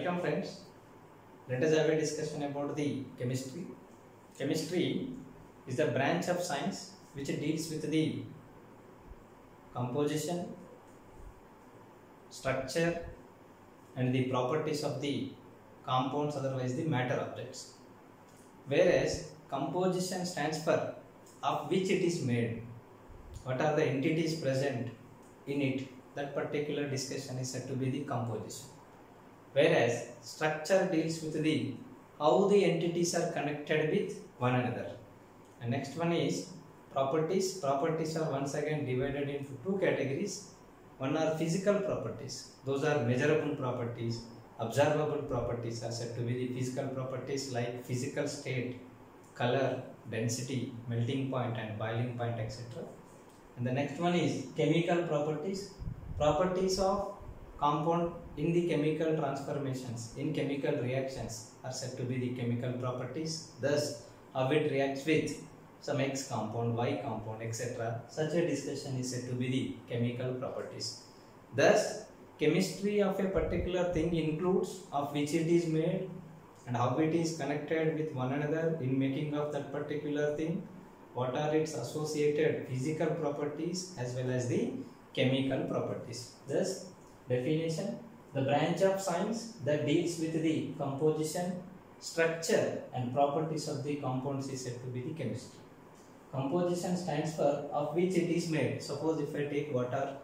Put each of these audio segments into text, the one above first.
Welcome friends. Let us have a discussion about the chemistry. Chemistry is the branch of science which deals with the composition, structure and the properties of the compounds, otherwise the matter objects. Whereas composition stands for of which it is made, what are the entities present in it, that particular discussion is said to be the composition. Whereas structure deals with the how the entities are connected with one another. And next one is properties. Properties are once again divided into two categories. One are physical properties, those are measurable properties. Observable properties are said to be the physical properties like physical state, color, density, melting point and boiling point, etc. And the next one is chemical properties. Properties of compound in the chemical transformations, in chemical reactions are said to be the chemical properties. Thus, how it reacts with some X compound, Y compound, etc. Such a discussion is said to be the chemical properties. Thus, chemistry of a particular thing includes of which it is made and how it is connected with one another in making of that particular thing, what are its associated physical properties as well as the chemical properties. Thus, definition: the branch of science that deals with the composition, structure and properties of the compounds is said to be the chemistry. Composition stands for of which it is made. Suppose if I take water,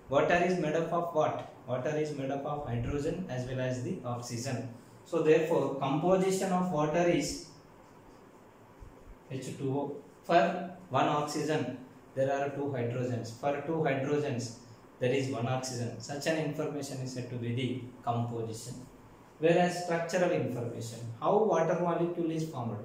water is made up of what? Water is made up of hydrogen as well as the oxygen. So therefore, composition of water is H2O. For one oxygen, there are two hydrogens. For two hydrogens, there is one oxygen. Such an information is said to be the composition. Whereas structural information, how water molecule is formed,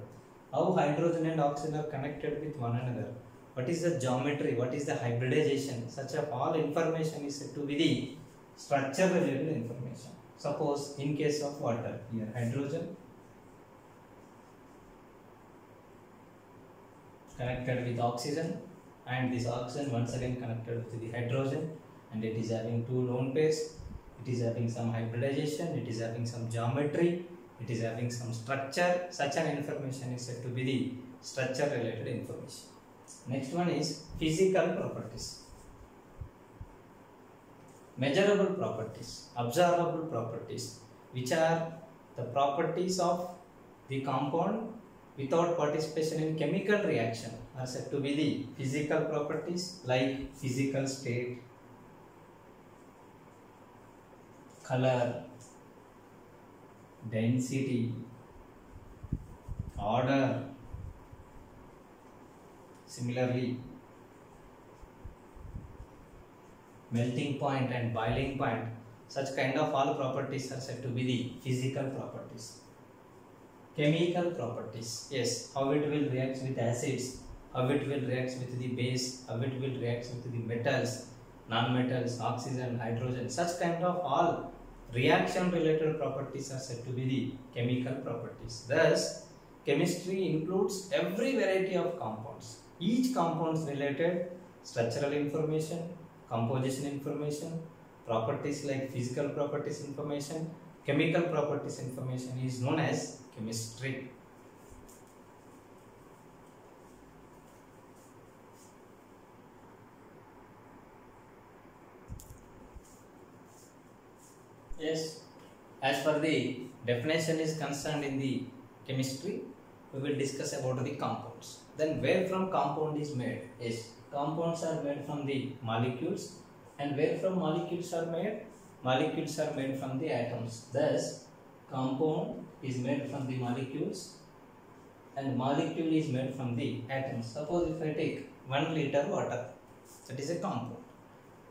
how hydrogen and oxygen are connected with one another, what is the geometry, what is the hybridization, such a all information is said to be the structure related information. Suppose in case of water, here hydrogen connected with oxygen and this oxygen once again connected with the hydrogen, and it is having two lone pairs, it is having some hybridization, it is having some geometry, it is having some structure. Such an information is said to be the structure related information. Next one is physical properties. Measurable properties, observable properties, which are the properties of the compound without participation in chemical reaction, are said to be the physical properties like physical state, color, density, order. Similarly, melting point and boiling point, such kind of all properties are said to be the physical properties. Chemical properties, yes, how it will react with acids, how it will react with the base, how it will react with the metals, non-metals, oxygen, hydrogen, such kind of all reaction related properties are said to be the chemical properties. Thus, chemistry includes every variety of compounds. Each compounds related structural information, composition information, properties like physical properties information, chemical properties information is known as chemistry. Yes, as per the definition is concerned in the chemistry, we will discuss about the compounds. Then where from compound is made? Yes, compounds are made from the molecules, and where from molecules are made? Molecules are made from the atoms. Thus, compound is made from the molecules and molecule is made from the atoms. Suppose if I take 1 liter water, that is a compound.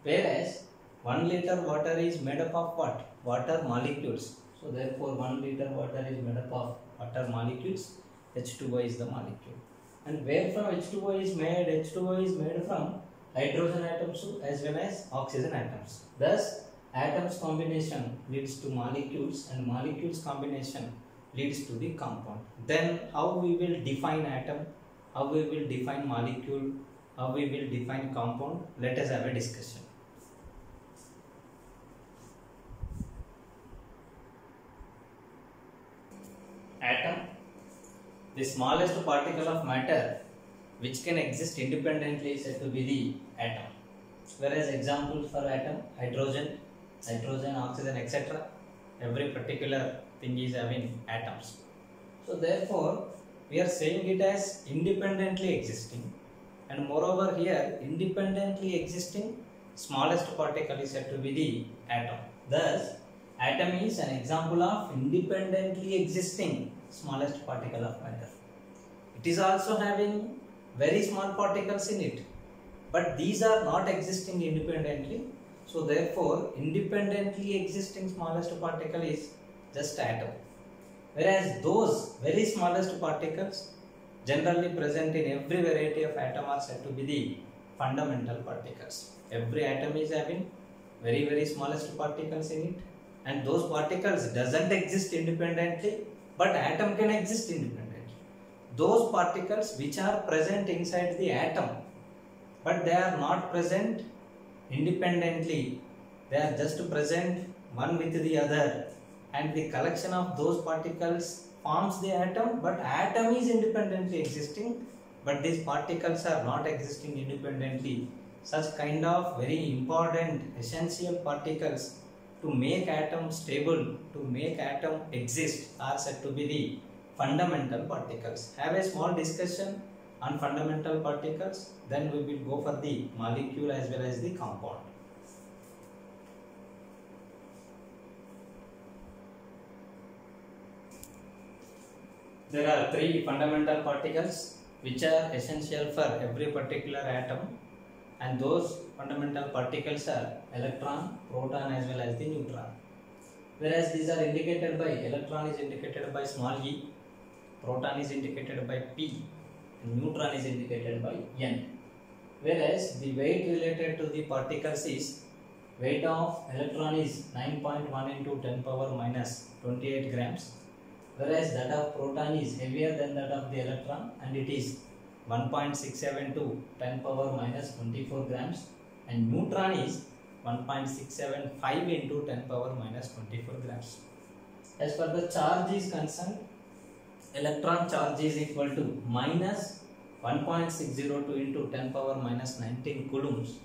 Whereas 1 liter water is made up of what? Water molecules. So therefore 1 liter water is made up of water molecules. H2O is the molecule. And where from H2O is made? H2O is made from hydrogen atoms as well as oxygen atoms. Thus, atoms combination leads to molecules and molecules combination leads to the compound. Then how we will define atom, how we will define molecule, how we will define compound, let us have a discussion. the smallest particle of matter which can exist independently is said to be the atom. Whereas examples for atom, hydrogen, oxygen, etc. Every particular thing is having atoms. So therefore, we are saying it as independently existing, and moreover here independently existing smallest particle is said to be the atom. Thus, atom is an example of independently existing smallest particle of matter. It is also having very small particles in it, but these are not existing independently. So therefore, independently existing smallest particle is just atom. Whereas those very smallest particles generally present in every variety of atom are said to be the fundamental particles. Every atom is having very smallest particles in it, and those particles doesn't exist independently, but atom can exist independently. Those particles which are present inside the atom, but they are not present independently, they are just present one with the other, and the collection of those particles forms the atom, but atom is independently existing, but these particles are not existing independently. Such kind of very important essential particles to make atom stable, to make atom exist, are said to be the fundamental particles. Have a small discussion on fundamental particles, then we will go for the molecule as well as the compound. There are three fundamental particles which are essential for every particular atom, and those fundamental particles are electron, proton as well as the neutron. Whereas these are indicated by, electron is indicated by small e, proton is indicated by p, and neutron is indicated by n. Whereas the weight related to the particles is, weight of electron is 9.1 into 10 power minus 28 grams. Whereas that of proton is heavier than that of the electron, and it is 1.67 to 10 power minus 24 grams, and neutron is 1.675 into 10 power minus 24 grams. As far the charge is concerned, electron charge is equal to minus 1.602 into 10 power minus 19 coulombs,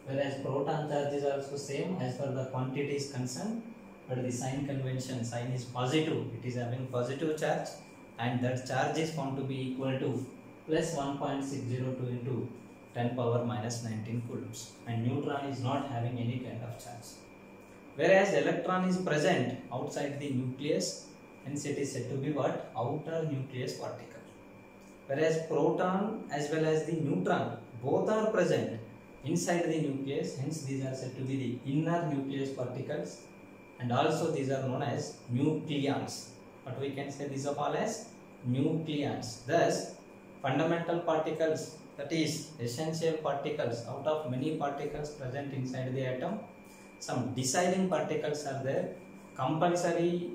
whereas proton charge is also same as far the quantity is concerned, but the sign convention, sign is positive, it is having positive charge, and that charge is found to be equal to plus 1.602 into 10 power minus 19 coulombs, and neutron is not having any kind of charge. Whereas electron is present outside the nucleus, hence it is said to be what? Outer nucleus particle. Whereas proton as well as the neutron both are present inside the nucleus, hence these are said to be the inner nucleus particles, and also these are known as nucleons. But we can say these are all as nucleons. Thus, fundamental particles, that is essential particles out of many particles present inside the atom, some deciding particles are there, compulsory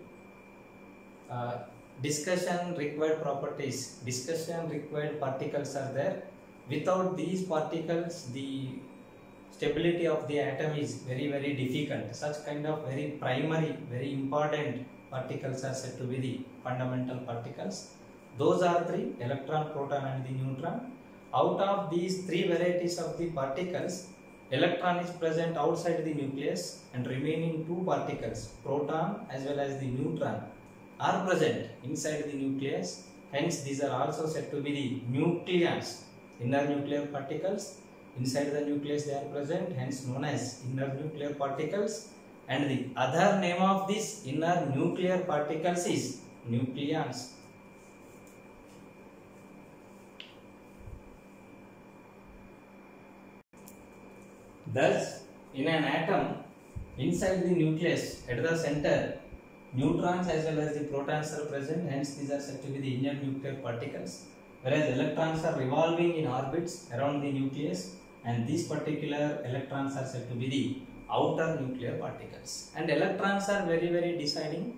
discussion required properties, discussion required particles are there. Without these particles, the stability of the atom is very difficult. Such kind of very primary, very important particles are said to be the fundamental particles. Those are three: electron, proton and the neutron. Out of these three varieties of the particles, electron is present outside the nucleus, and remaining two particles, proton as well as the neutron, are present inside the nucleus. Hence these are also said to be the nucleons, inner nuclear particles. Inside the nucleus they are present, hence known as inner nuclear particles, and the other name of these inner nuclear particles is nucleons. Thus, in an atom, inside the nucleus at the center, neutrons as well as the protons are present, hence these are said to be the inner nuclear particles, whereas electrons are revolving in orbits around the nucleus, and these particular electrons are said to be the outer nuclear particles. And electrons are very deciding.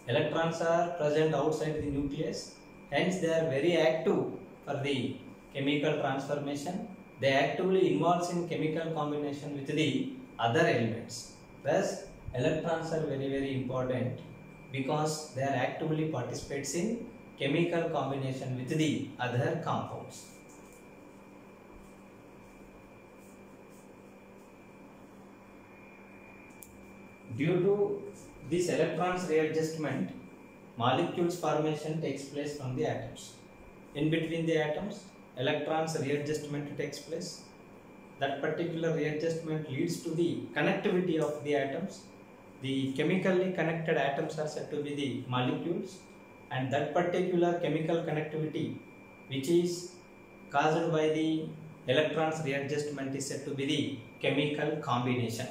Electrons are present outside the nucleus, hence they are very active for the chemical transformation. They actively involves in chemical combination with the other elements. Thus, electrons are very important because they are actively participates in chemical combination with the other compounds. Due to this electrons readjustment, molecules formation takes place from the atoms. In between the atoms, electrons readjustment takes place. That particular readjustment leads to the connectivity of the atoms. The chemically connected atoms are said to be the molecules, and that particular chemical connectivity which is caused by the electrons readjustment is said to be the chemical combination.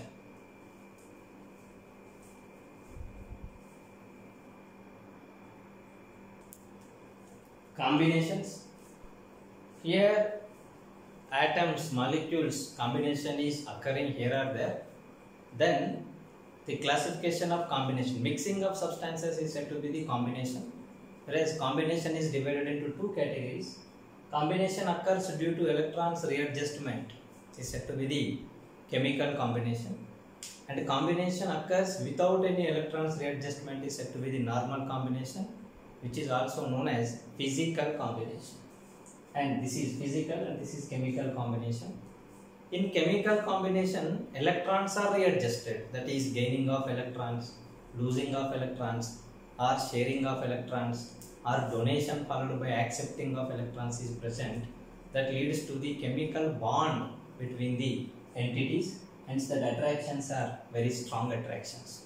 Combinations. Here atoms, molecules combination is occurring here or there. Then the classification of combination, mixing of substances is said to be the combination. Whereas combination is divided into two categories. Combination occurs due to electrons readjustment is said to be the chemical combination. And combination occurs without any electrons readjustment is said to be the normal combination, which is also known as physical combination. And this is physical and this is chemical combination. In chemical combination, electrons are readjusted, that is gaining of electrons, losing of electrons, or sharing of electrons, or donation followed by accepting of electrons is present. That leads to the chemical bond between the entities, hence the attractions are very strong attractions.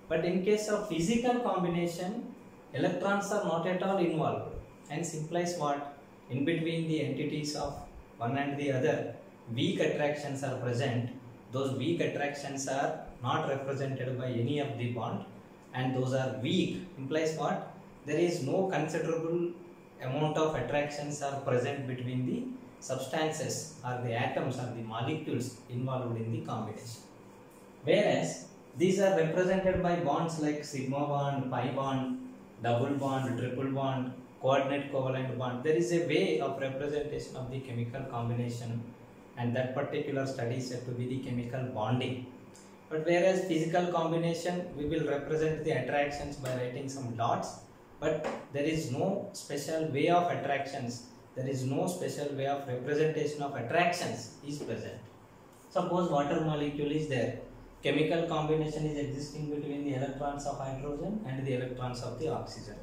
But in case of physical combination, electrons are not at all involved, hence implies what? In between the entities of one and the other, weak attractions are present. Those weak attractions are not represented by any of the bond, and those are weak implies what? There is no considerable amount of attractions are present between the substances or the atoms or the molecules involved in the combination. Whereas these are represented by bonds like sigma bond, pi bond, double bond, triple bond, coordinate covalent bond. There is a way of representation of the chemical combination, and that particular study is said to be the chemical bonding. But whereas physical combination, we will represent the attractions by writing some dots, but there is no special way of attractions, there is no special way of representation of attractions is present. Suppose water molecule is there, chemical combination is existing between the electrons of hydrogen and the electrons of the oxygen,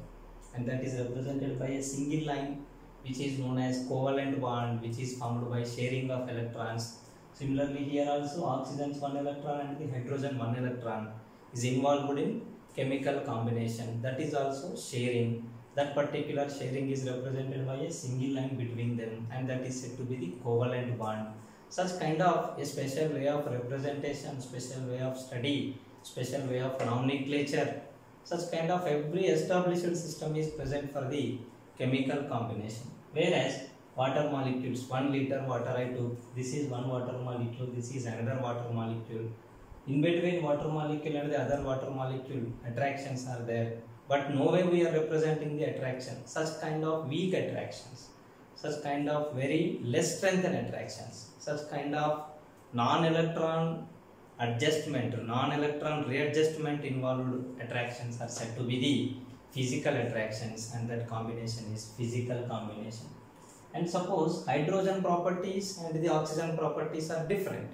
and that is represented by a single line which is known as covalent bond, which is formed by sharing of electrons. Similarly here also oxygen's one electron and the hydrogen one electron is involved in chemical combination, that is also sharing. That particular sharing is represented by a single line between them, and that is said to be the covalent bond. Such kind of a special way of representation, special way of study, special way of nomenclature, such kind of every established system is present for the chemical combination. Whereas water molecules, 1 liter water I took, this is one water molecule, this is another water molecule. In between water molecule and the other water molecule, attractions are there, but no way we are representing the attraction. Such kind of weak attractions, such kind of very less strengthened attractions, such kind of non-electron adjustment, non-electron readjustment involved attractions are said to be the physical attractions, and that combination is physical combination. And suppose hydrogen properties and the oxygen properties are different,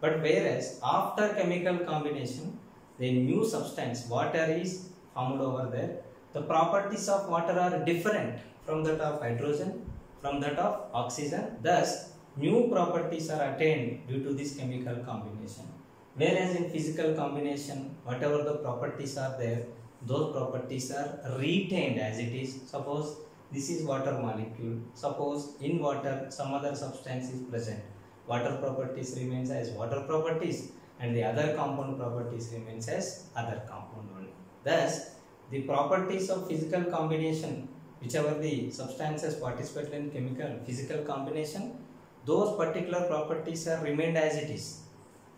but whereas after chemical combination, the new substance water is formed over there, the properties of water are different from that of hydrogen, from that of oxygen. Thus new properties are attained due to this chemical combination. Whereas in physical combination, whatever the properties are there, those properties are retained as it is. Suppose this is water molecule, suppose in water some other substance is present, water properties remains as water properties and the other compound properties remains as other compound only. Thus the properties of physical combination, whichever the substances participate in chemical physical combination, those particular properties are remained as it is,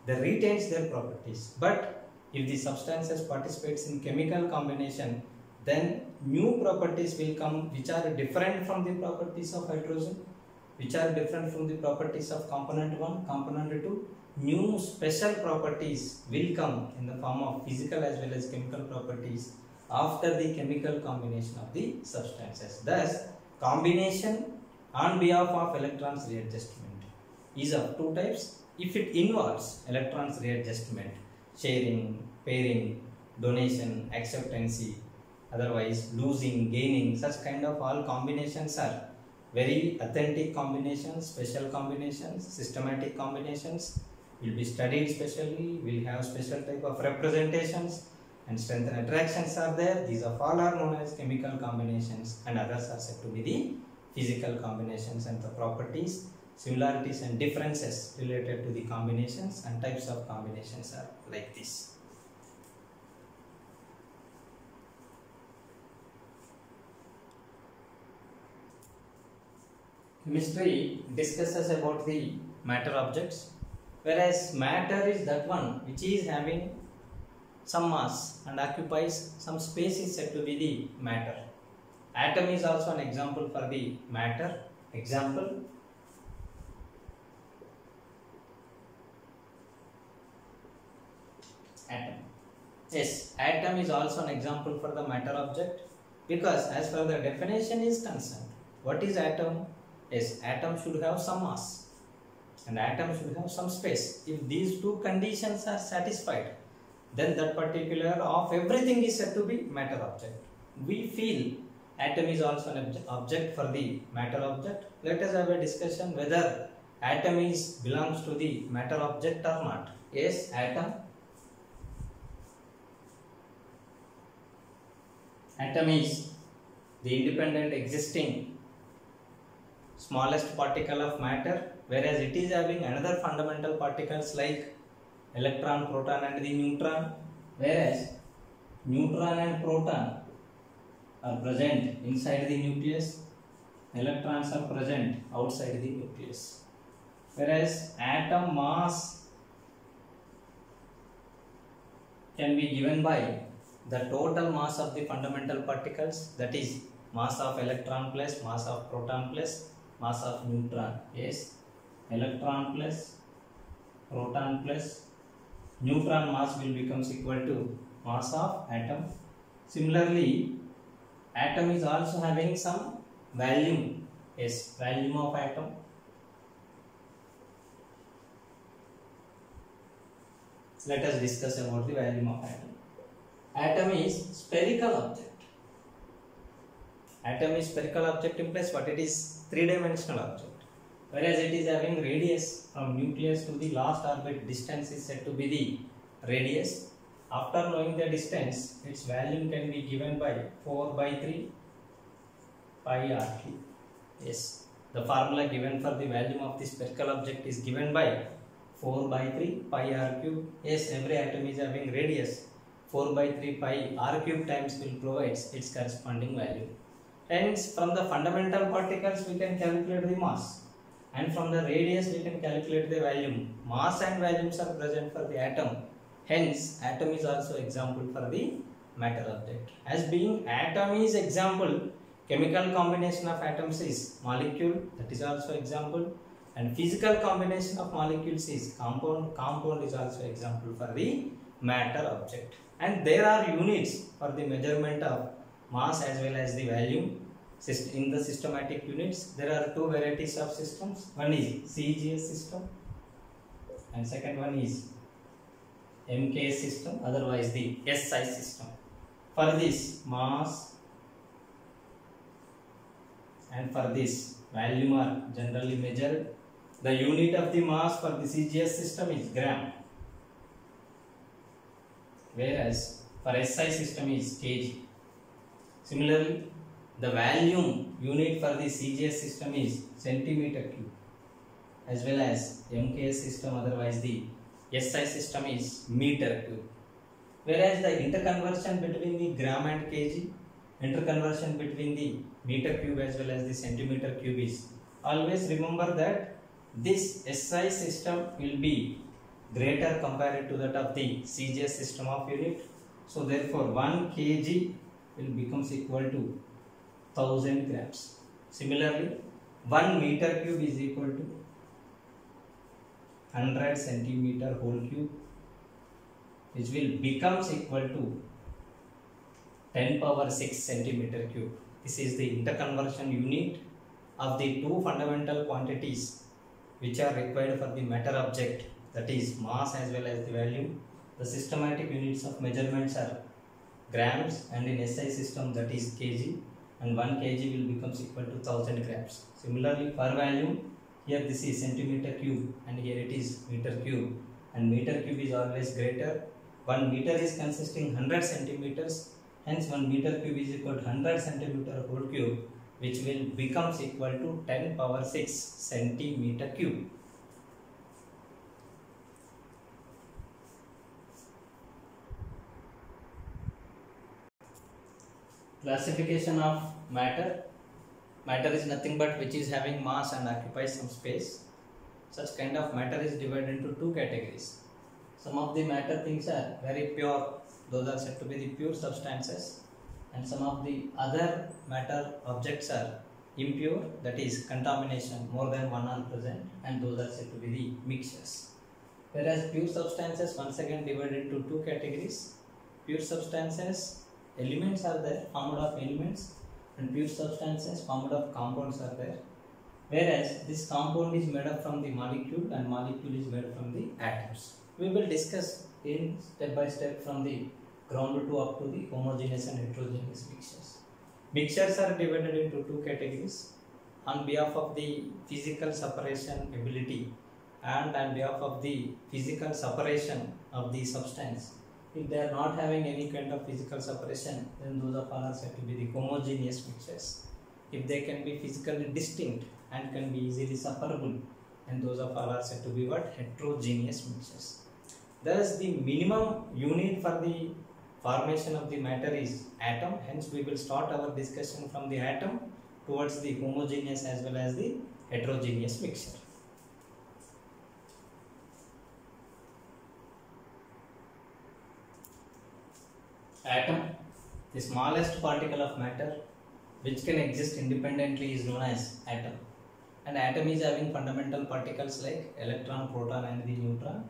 they retains their properties. But if the substances participates in chemical combination, then new properties will come which are different from the properties of hydrogen, which are different from the properties of component 1, component 2. New special properties will come in the form of physical as well as chemical properties, after the chemical combination of the substances. Thus, combination on behalf of electrons readjustment is of two types. If it involves electrons readjustment, sharing, pairing, donation, acceptancy, otherwise losing, gaining, such kind of all combinations are very authentic combinations, special combinations, systematic combinations, will be studied specially, will have special type of representations, and strength and attractions are there. These of all are known as chemical combinations, and others are said to be the physical combinations, and the properties, similarities and differences related to the combinations and types of combinations are like this. Chemistry discusses about the matter objects, whereas matter is that one which is having some mass and occupies some space is said to be the matter. Atom is also an example for the matter. Example, atom. Yes, atom is also an example for the matter object, because as far the definition is concerned, what is atom? Yes, atom should have some mass and atom should have some space. If these two conditions are satisfied, then that particular of everything is said to be matter object. We feel atom is also an object for the matter object. Let us have a discussion whether atom belongs to the matter object or not. Yes, atom is the independent existing smallest particle of matter, whereas it is having another fundamental particles like electron, proton and the neutron, whereas neutron and proton are present inside the nucleus, electrons are present outside the nucleus, whereas atom mass can be given by the total mass of the fundamental particles, that is mass of electron plus mass of proton plus mass of neutron. Yes, electron plus proton plus neutron mass will becomes equal to mass of atom. Similarly, atom is also having some volume. Yes, volume of atom. Let us discuss about the volume of atom. Atom is spherical object. Atom is spherical object implies what? It is three-dimensional object, whereas it is having radius from nucleus to the last orbit distance is said to be the radius. After knowing the distance, its volume can be given by 4 by 3 pi r cube. Yes, the formula given for the volume of the spherical object is given by 4 by 3 pi r cube. Yes, every atom is having radius. 4 by 3 pi r cube times will provide its corresponding value. Hence, from the fundamental particles we can calculate the mass, and from the radius we can calculate the volume. Mass and volumes are present for the atom. Hence, atom is also example for the matter object. As being atom is example, chemical combination of atoms is molecule, that is also example, and physical combination of molecules is compound. Compound is also example for the matter object. And there are units for the measurement of mass as well as the volume. In the systematic units, there are two varieties of systems. One is CGS system and second one is MKS system, otherwise the SI system. For this, mass and for this, volume are generally measured. The unit of the mass for the CGS system is gram, whereas for SI system is kg. Similarly, the volume unit for the CGS system is centimeter cube, as well as MKS system, otherwise the SI system is meter cube. Whereas the interconversion between the gram and kg, interconversion between the meter cube as well as the centimeter cube is, always remember that this SI system will be greater compared to that of the CGS system of unit. So therefore 1 kg will becomes equal to 1000 grams. Similarly, 1 meter cube is equal to 100 centimeter whole cube, which will becomes equal to 10 power 6 centimeter cube. This is the interconversion unit of the two fundamental quantities which are required for the matter object, that is mass as well as the volume. The systematic units of measurements are grams, and in SI system that is kg, and 1 kg will becomes equal to 1000 grams. Similarly for volume, here this is centimeter cube and here it is meter cube, and meter cube is always greater. 1 meter is consisting 100 centimeters, hence 1 meter cube is equal to 100 centimeter whole cube, which will becomes equal to 10 power 6 centimeter cube. Classification of matter. Matter is nothing but which is having mass and occupies some space. Such kind of matter is divided into two categories. Some of the matter things are very pure, those are said to be the pure substances, and some of the other matter objects are impure, that is contamination, more than one are present, and those are said to be the mixtures. Whereas pure substances once again divided into two categories. Pure substances, elements are there, formed of elements, and pure substances formed of compounds are there. Whereas this compound is made up from the molecule and molecule is made from the atoms. We will discuss in step by step from the ground to up to the homogeneous and heterogeneous mixtures. Mixtures are divided into two categories on behalf of the physical separation ability and on behalf of the physical separation of the substance. If they are not having any kind of physical separation, then those of all are said to be the homogeneous mixtures. If they can be physically distinct and can be easily separable, and those of all are said to be what? Heterogeneous mixtures. Thus, the minimum unit for the formation of the matter is atom. Hence, we will start our discussion from the atom towards the homogeneous as well as the heterogeneous mixture. Atom, the smallest particle of matter which can exist independently, is known as atom. And atom is having fundamental particles like electron, proton and the neutron.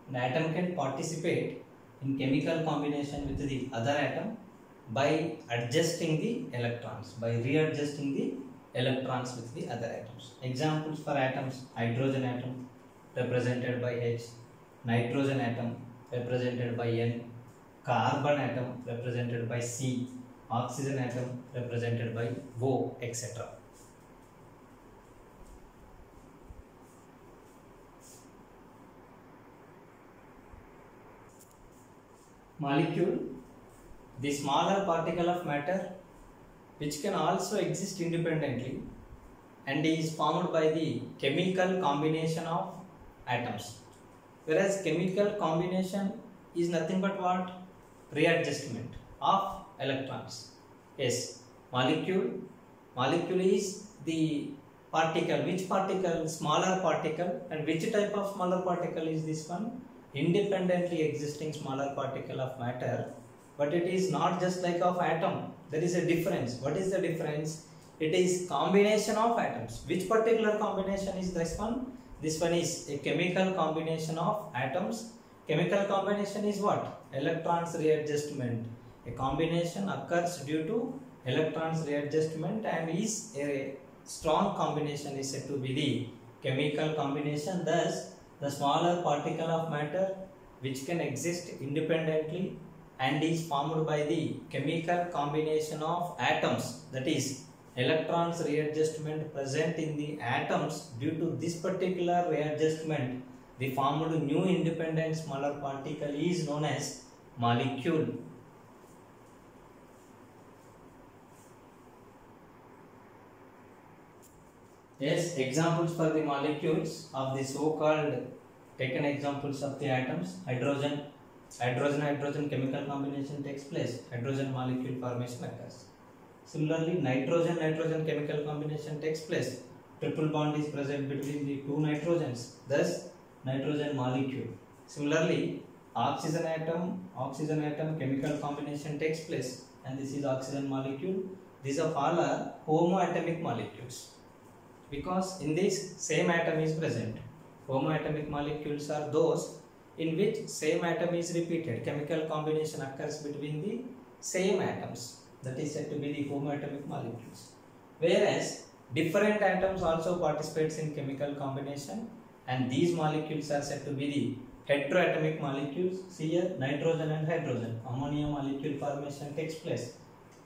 And atom can participate in chemical combination with the other atom by adjusting the electrons, by readjusting the electrons with the other atoms. Examples for atoms: hydrogen atom represented by H, nitrogen atom represented by N, carbon atom represented by C, oxygen atom represented by O, etc. Molecule, the smaller particle of matter which can also exist independently and is formed by the chemical combination of atoms. Whereas chemical combination is nothing but what? Readjustment of electrons. Yes, molecule is the particle. Which particle? Smaller particle. And which type of smaller particle is this one? Independently existing smaller particle of matter. But it is not just like of atom. There is a difference. What is the difference? It is combination of atoms. Which particular combination is this one? This one is a chemical combination of atoms. Chemical combination is what? Electrons readjustment. A combination occurs due to electrons readjustment and is a strong combination is said to be the chemical combination. Thus, the smaller particle of matter which can exist independently and is formed by the chemical combination of atoms, that is electrons readjustment present in the atoms. Due to this particular readjustment, the formed new independent smaller particle is known as molecule. Yes, examples for the molecules of the so-called taken examples of the atoms: hydrogen chemical combination takes place, hydrogen molecule formation occurs. Similarly, nitrogen chemical combination takes place, triple bond is present between the two nitrogens, thus nitrogen molecule. Similarly, oxygen atom chemical combination takes place and this is oxygen molecule. These are all are homoatomic molecules because in this same atom is present. Homoatomic molecules are those in which same atom is repeated. Chemical combination occurs between the same atoms, that is said to be the homoatomic molecules. Whereas different atoms also participates in chemical combination, and these molecules are said to be the heteroatomic molecules. See here, nitrogen and hydrogen, ammonia molecule formation takes place.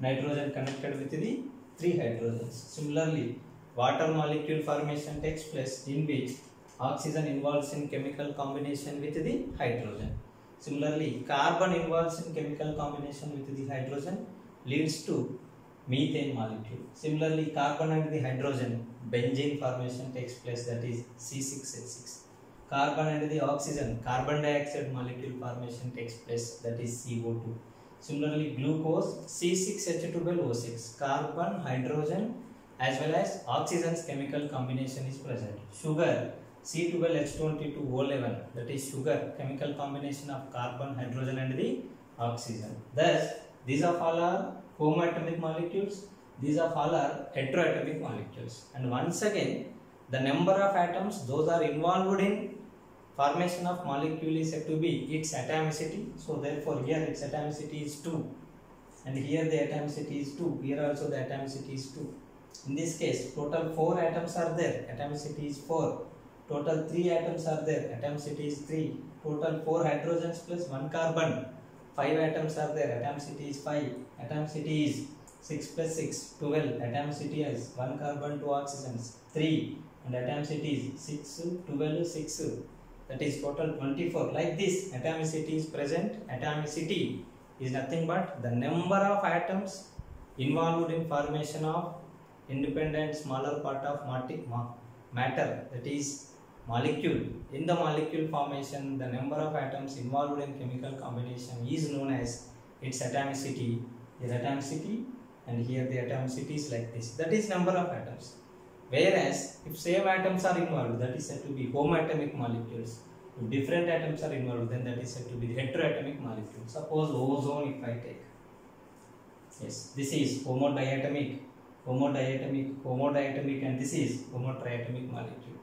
Nitrogen connected with the 3 hydrogens. Similarly, water molecule formation takes place, in which oxygen involves in chemical combination with the hydrogen. Similarly, carbon involves in chemical combination with the hydrogen, leads to methane molecule. Similarly, carbon and the hydrogen, benzene formation takes place, that is C6H6. Carbon and the oxygen, carbon dioxide molecule formation takes place, that is CO2. Similarly, glucose, C6H12O6, carbon, hydrogen as well as oxygen's chemical combination is present. Sugar, C12H22O11, that is sugar, chemical combination of carbon, hydrogen and the oxygen. Thus, these of all are homoatomic molecules, these of all are heteroatomic molecules. And once again, the number of atoms those are involved in formation of molecule is said to be its atomicity. So therefore here its atomicity is 2, and here the atomicity is 2, here also the atomicity is 2. In this case, total 4 atoms are there, atomicity is 4. Total 3 atoms are there, atomicity is 3. Total 4 hydrogens plus 1 carbon, 5 atoms are there, atomicity is 5. Atomicity is 6 plus 6, 12. Atomicity is 1 carbon, 2 oxygens, 3. And atomicity is 6, 12, 6. That is total 24. Like this, atomicity is present. Atomicity is nothing but the number of atoms involved in formation of independent smaller part of matter, that is molecule. In the molecule formation, the number of atoms involved in chemical combination is known as its atomicity. Here atomicity, and here the atomicity is like this. That is number of atoms. Whereas if same atoms are involved, that is said to be homoatomic molecules. If different atoms are involved, then that is said to be the heteroatomic molecule. Suppose ozone, if I take. Yes, this is homodiatomic, and this is homotriatomic molecule.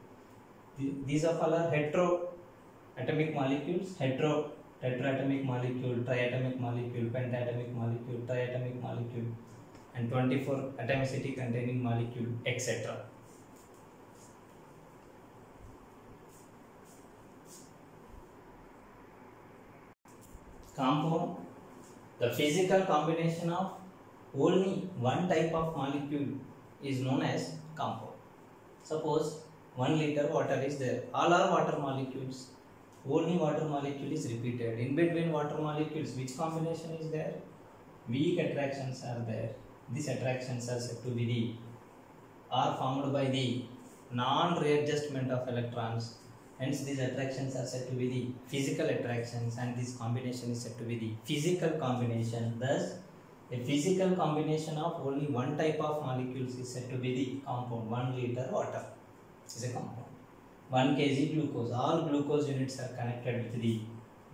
These of all are heteroatomic molecules, tetratomic molecule, triatomic molecule, pentatomic molecule, triatomic molecule, and 24 atomicity containing molecule, etc. Compound, the physical combination of only one type of molecule is known as compound. Suppose 1 liter water is there, all are water molecules, only water molecule is repeated. In between water molecules, which combination is there? Weak attractions are there. These attractions are said to be are formed by the non-readjustment of electrons. Hence, these attractions are said to be the physical attractions, and this combination is said to be the physical combination. Thus, a physical combination of only one type of molecules is said to be the compound. 1 liter water is a compound. 1 kg glucose. All glucose units are connected with the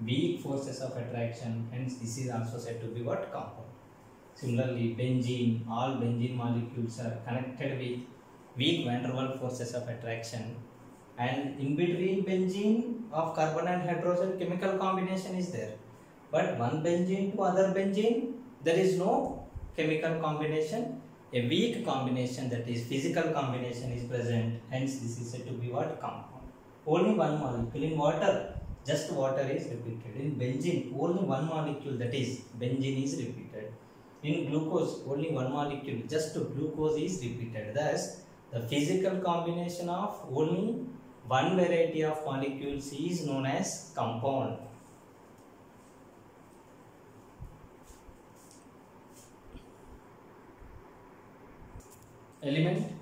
weak forces of attraction. Hence, this is also said to be what? Compound. Similarly, benzene. All benzene molecules are connected with weak van der Waals forces of attraction. And in between benzene of carbon and hydrogen, chemical combination is there. But one benzene to other benzene, there is no chemical combination. A weak combination, that is physical combination, is present. Hence, this is said to be what? Compound. Only one molecule. In water, just water is repeated. In benzene, only one molecule, that is benzene, is repeated. In glucose, only one molecule, just glucose, is repeated. Thus, the physical combination of only one variety of molecules is known as compound. Element,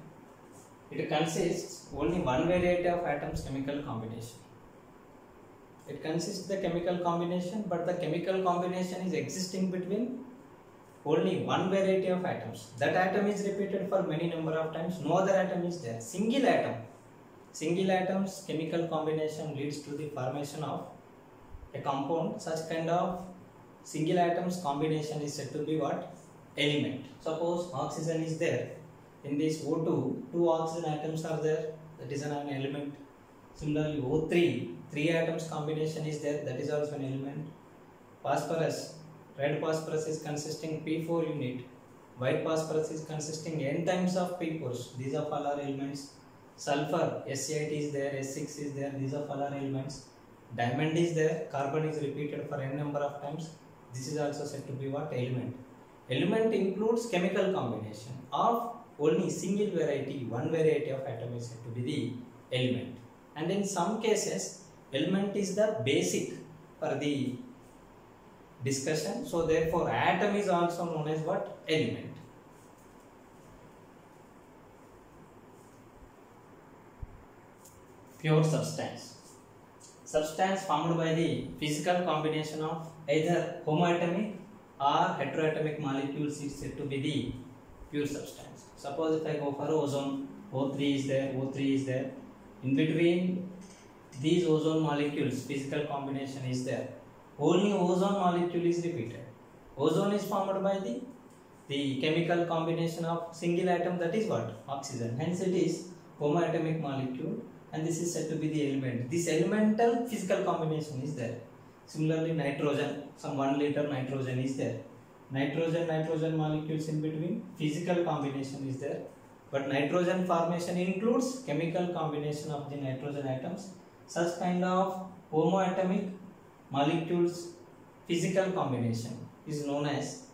it consists only one variety of atoms chemical combination. It consists the chemical combination, but the chemical combination is existing between only one variety of atoms. That atom is repeated for many number of times. No other atom is there. Single atom. Single atoms chemical combination leads to the formation of a compound. Such kind of single atoms combination is said to be what? Element. Suppose oxygen is there. In this O2, 2 oxygen atoms are there. That is an element. Similarly, O3, 3 atoms combination is there. That is also an element. Phosphorus, Red phosphorus is consisting P4 unit. White phosphorus is consisting n times of P4s. These are all are elements. Sulfur S8 is there, S6 is there. These are all are elements. Diamond is there. Carbon is repeated for n number of times. This is also said to be what? Element. Element includes chemical combination of only single variety, one variety of atom is said to be the element. And in some cases, element is the basic for the discussion. So therefore, atom is also known as what? Element. Pure substance. Substance formed by the physical combination of either homoatomic or heteroatomic molecules is said to be the pure substance. Suppose if I go for ozone, O3 is there, O3 is there. In between these ozone molecules, physical combination is there. Only ozone molecule is repeated. Ozone is formed by the chemical combination of single atom, that is what? Oxygen. Hence it is homoatomic molecule, and this is said to be the element. This elemental physical combination is there. Similarly, nitrogen, some 1 liter nitrogen is there. Nitrogen molecules in between, physical combination is there. But nitrogen formation includes chemical combination of the nitrogen atoms. Such kind of homoatomic molecules physical combination is known as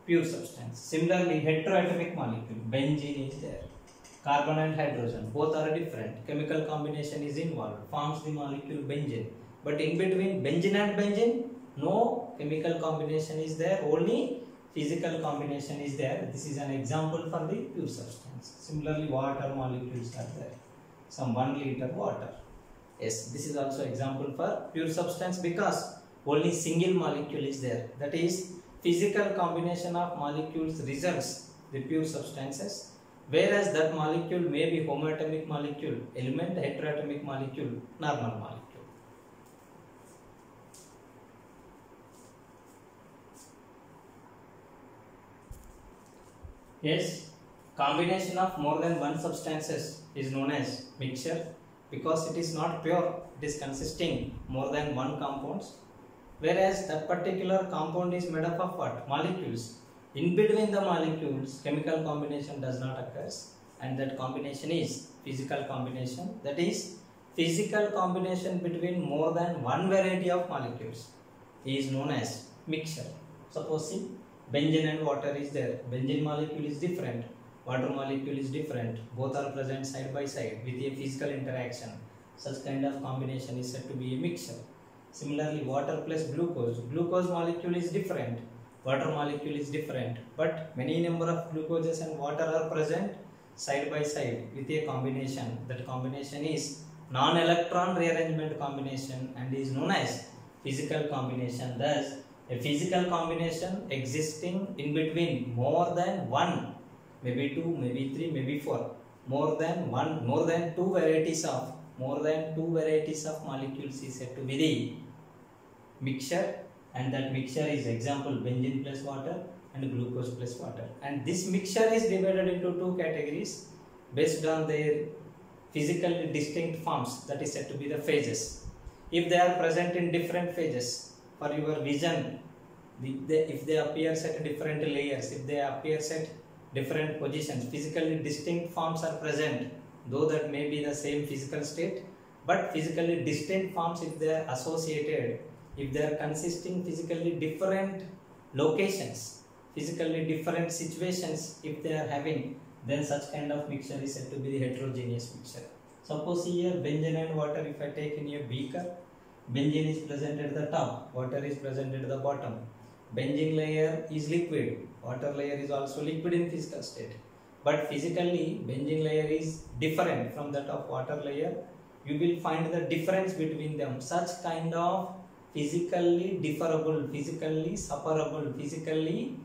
pure substance. Similarly, heteroatomic molecule, benzene is there. Carbon and hydrogen, both are different. Chemical combination is involved, forms the molecule benzene. But in between benzene and benzene, no chemical combination is there, only physical combination is there. This is an example for the pure substance. Similarly, water molecules are there. Some 1 liter water. Yes, this is also example for pure substance because only single molecule is there. That is, physical combination of molecules results the pure substances. Whereas that molecule may be homoatomic molecule, element, heteroatomic molecule, normal molecule. Yes, combination of more than one substances is known as mixture because it is not pure, it is consisting more than one compounds. Whereas that particular compound is made up of what? Molecules. In between the molecules, chemical combination does not occur, and that combination is physical combination. That is, physical combination between more than one variety of molecules is known as mixture. Suppose see, benzene and water is there. Benzene molecule is different, water molecule is different. Both are present side by side with a physical interaction. Such kind of combination is said to be a mixture. Similarly, water plus glucose. Glucose molecule is different, water molecule is different, but many number of glucoses and water are present side by side with a combination. That combination is non-electron rearrangement combination and is known as physical combination. Thus, a physical combination existing in between more than one, maybe two, maybe three, maybe four, more than one, more than two varieties of molecules is said to be the mixture, and that mixture is example benzene plus water and glucose plus water. And this mixture is divided into two categories based on their physically distinct forms, that is said to be the phases. If they are present in different phases, for your vision, if they appear at different layers, if they appear at different positions, physically distinct forms are present, though that may be the same physical state, but physically distinct forms, if they are associated, if they are consisting physically different locations, physically different situations, if they are having, then such kind of mixture is said to be the heterogeneous mixture. Suppose here benzene and water, if I take in a beaker, benzene is present at the top, water is present at the bottom. Benzene layer is liquid, water layer is also liquid in physical state. But physically, benzene layer is different from that of water layer. You will find the difference between them. Such kind of physically differable, physically separable, physically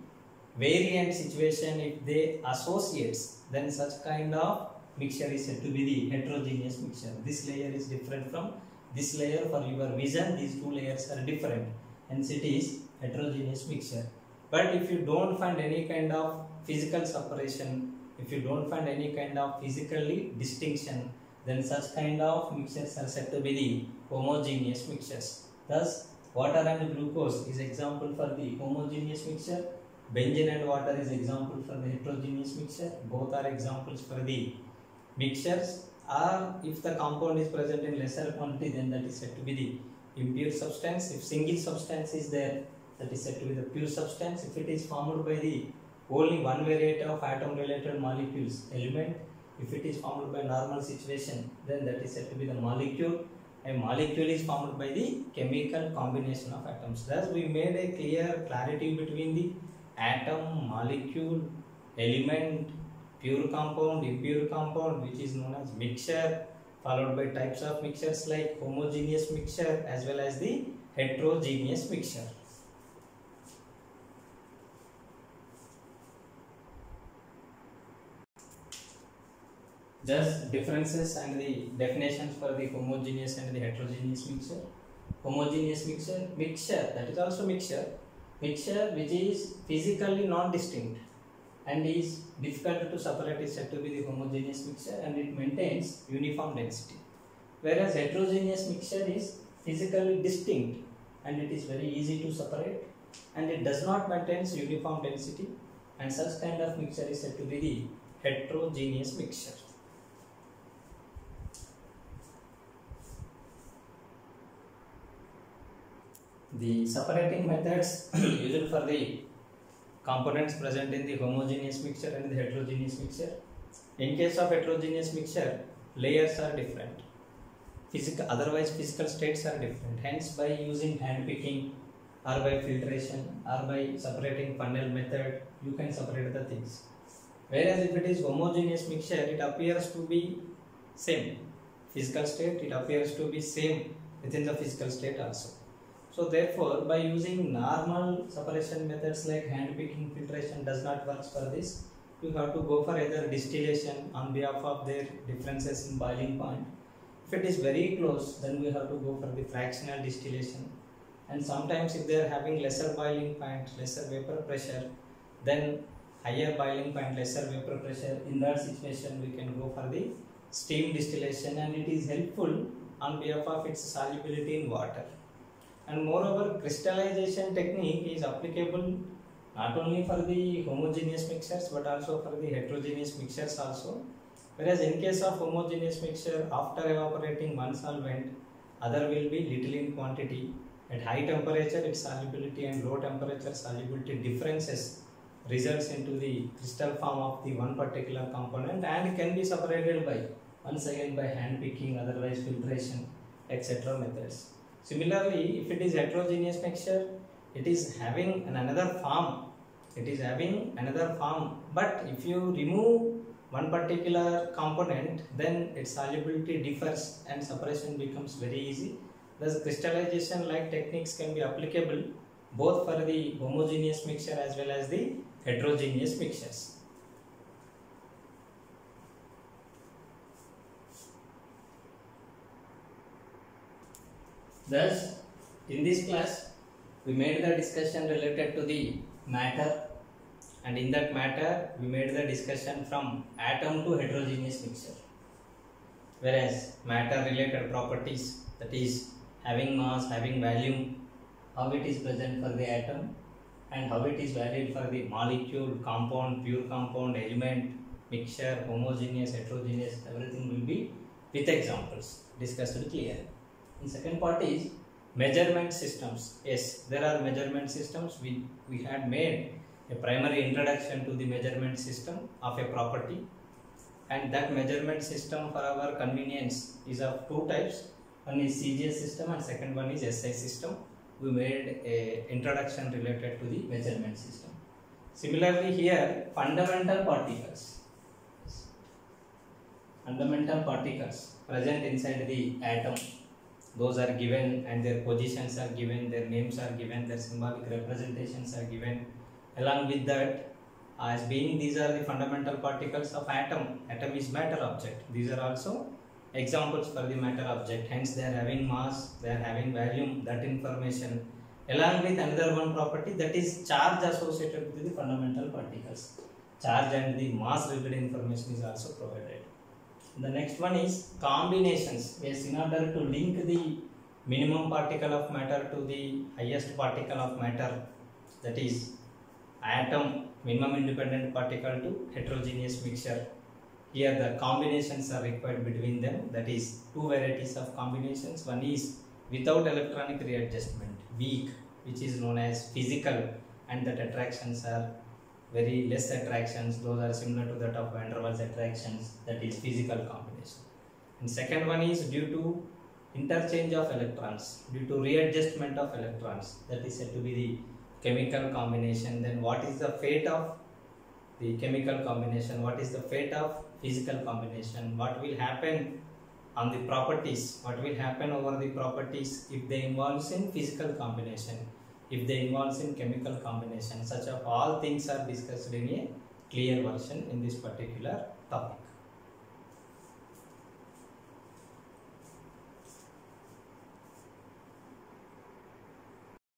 variant situation, if they associates, then such kind of mixture is said to be the heterogeneous mixture. This layer is different from this layer. For your vision, these two layers are different, hence it is heterogeneous mixture. But if you don't find any kind of physical separation, if you don't find any kind of physically distinction, then such kind of mixtures are said to be the homogeneous mixtures. Thus, Water and glucose is example for the homogeneous mixture. Benzene and water is example for the heterogeneous mixture. Both are examples for the mixtures. Or if the compound is present in lesser quantity, then that is said to be the impure substance. If single substance is there, that is said to be the pure substance. If it is formed by the only one variety of atom related molecules, element, if it is formed by normal situation, then that is said to be the molecule. A molecule is formed by the chemical combination of atoms. Thus we made a clear clarity between the atom, molecule, element, pure compound, impure compound, which is known as mixture, followed by types of mixtures like homogeneous mixture as well as the heterogeneous mixture. Just differences and the definitions for the homogeneous and the heterogeneous mixture. Homogeneous mixture, that is also mixture which is physically non-distinct and is difficult to separate is said to be the homogeneous mixture, and it maintains uniform density. Whereas heterogeneous mixture is physically distinct and it is very easy to separate and it does not maintain uniform density, and such kind of mixture is said to be the heterogeneous mixture. The separating methods used for the components present in the homogeneous mixture and the heterogeneous mixture. In case of heterogeneous mixture, layers are different. Otherwise physical states are different. Hence, by using hand picking or by filtration or by separating funnel method, you can separate the things. Whereas if it is homogeneous mixture, it appears to be same. Physical state, it appears to be same within the physical state also. So therefore, by using normal separation methods like hand picking, filtration does not work for this. You have to go for either distillation on behalf of their differences in boiling point. If it is very close, then we have to go for the fractional distillation. And sometimes if they are having lesser boiling point, lesser vapor pressure, then higher boiling point, lesser vapor pressure, in that situation we can go for the steam distillation, and it is helpful on behalf of its solubility in water. And moreover, crystallization technique is applicable not only for the homogeneous mixtures but also for the heterogeneous mixtures also. Whereas in case of homogeneous mixture, after evaporating one solvent, other will be little in quantity. At high temperature, its solubility and low temperature solubility differences results into the crystal form of the one particular component and can be separated by once again by hand picking, otherwise filtration, etc. methods. Similarly, if it is heterogeneous mixture, it is having another form. But if you remove one particular component, then its solubility differs and separation becomes very easy. Thus, crystallization like techniques can be applicable both for the homogeneous mixture as well as the heterogeneous mixtures. Thus, in this class, we made the discussion related to the matter, and in that matter, we made the discussion from atom to heterogeneous mixture. Whereas matter related properties, that is having mass, having volume, how it is present for the atom and how it is varied for the molecule, compound, pure compound, element, mixture, homogeneous, heterogeneous, everything will be with examples discussed clearly. In second part is measurement systems. Yes, there are measurement systems. We had made a primary introduction to the measurement system of a property, and that measurement system for our convenience is of two types. One is CGS system and second one is SI system. We made a introduction related to the measurement system. Similarly here, fundamental particles present inside the atom, those are given and their positions are given, their names are given, their symbolic representations are given. Along with that, as being these are the fundamental particles of atom. Atom is matter object. These are also examples for the matter object. Hence they are having mass, they are having volume, that information. Along with another one property, that is charge associated with the fundamental particles. Charge and the mass related information is also provided. The next one is combinations. Yes, in order to link the minimum particle of matter to the highest particle of matter, that is atom, minimum independent particle to heterogeneous mixture. Here the combinations are required between them, that is two varieties of combinations. One is without electronic readjustment, weak, which is known as physical, and that attractions are very less attractions, those are similar to that of van der Waals attractions, that is physical combination. And second one is due to interchange of electrons, due to readjustment of electrons, that is said to be the chemical combination. Then what is the fate of the chemical combination, what is the fate of physical combination, what will happen on the properties, what will happen over the properties if they involves in physical combination, if they involves in chemical combination. Such of all things are discussed in a clear version in this particular topic.